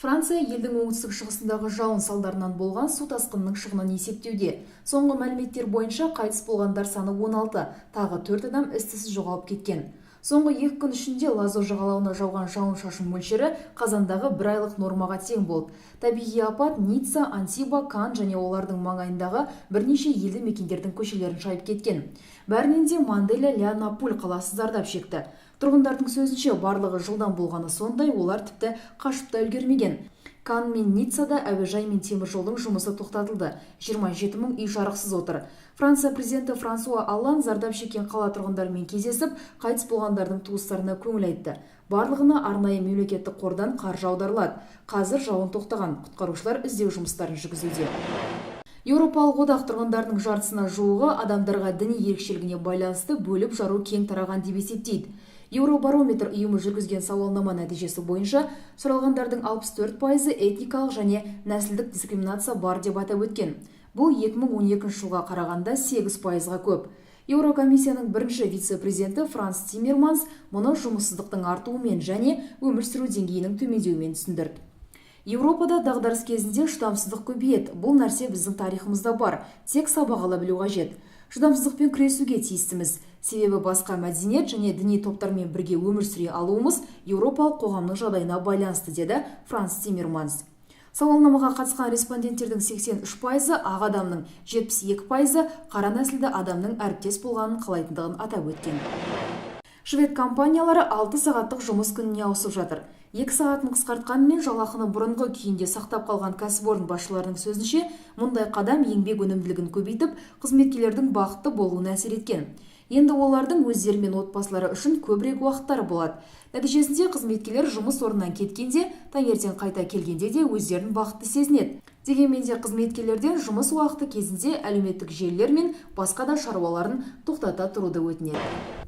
Франция елдің оңтүстік-шығысындағы жауын салдарынан болған су тасқынының шығынын есептеуде. Соңғы мәліметтер бойынша қайтыс болғандар саны 16, тағы 4 адам із-түзсіз жоғалып кеткен. Соңғы 2 күн ішінде Лазо жағалауына жауған жауын-шашын мөлшері қазандағы 1 айлық нормаға тең болды. Табиғи апат Ницца, Антиба, Кан және олардың маңайындағы бірнеше елді мекендердің көшелерін шайып кеткен. Бәрінен де Манделя, Ля-Напуль қаласы зардап шекті. Тұрғындардың сөзінше барлығы жылдан болғаны сондай, олар тіпті қашып та үлгермеген. Кан мен Ниццада әуежай мен темір жолдың жұмысы тоқтатылды. 27 мың үй жарықсыз отыр. Франция президенті Франсуа Олланд зардап шеккен қала тұрғындарымен кездесіп, қайтыс болғандардың туыстарына көңіл айтты. Барлығына арнайы мемлекеттік қордан қаржы аударылады. Қазір жауын тоқтаған, құтқарушылар іздеу жұмыстарын жүргізуде. Еуропалық одақ тұрғындарының жартысына жуығы адамдарға діни ерекшелігіне байланысты бөліп жару кең тараған деп есептейді. Еуробарометр ұйымы жүргізген сауалнама нәтижесі бойынша сұралғандардың 64% этникалық және нәсілдік дискриминация бар деп атап өткен. Бұл 2012 жылға қарағанда 8%-ға көп. Еурокомиссияның бірінші вице-президенті Франс Тиммерманс мұны жұмыссыздықтың артуымен және өмір сүру деңгейінің төмендеуімен түсіндірді. Еуропада дағдарыс кезінде шыдамсыздық көбейеді. Бұл нәрсе біздің тарихымызда бар, тек сабақ ала білу қажет. Шыдамсыздықпен күресуге тиістіміз. Себебі басқа мәдениет және діни топтармен бірге өмір сүре алуымыз еуропалық қоғамның жағдайына байланысты, деді Франс Тиммерманс. Сауалнамаға қатысқан респонденттердің 83%, ақ адамның 72%, қара нәсілді адамның әріптес болғанын қалайтындығын атап өткен. Швед компаниялары 6 сағаттық жұмыс күніне ауысып жатыр. 2 сағатын қысқартқанымен жалақыны бұрынғы күйінде сақтап қалған кәсіпорын басшыларының сөзінше, мұндай қадам еңбек өнімділігін көбейтіп, қызметкерлердің бақытты болуына әсер еткен. Енді олардың өздері мен отбасылары үшін көбірек уақыттары болады. Нәтижесінде қызметкерлер жұмыс орнынан кеткенде, таңертең қайта келгенде де өздерін бақытты сезінеді. Дегенмен де қызметкерлерден жұмыс уақыты кезінде әлеуметтік желілер мен басқа да шаруаларын тоқтата тұруды өтінеді.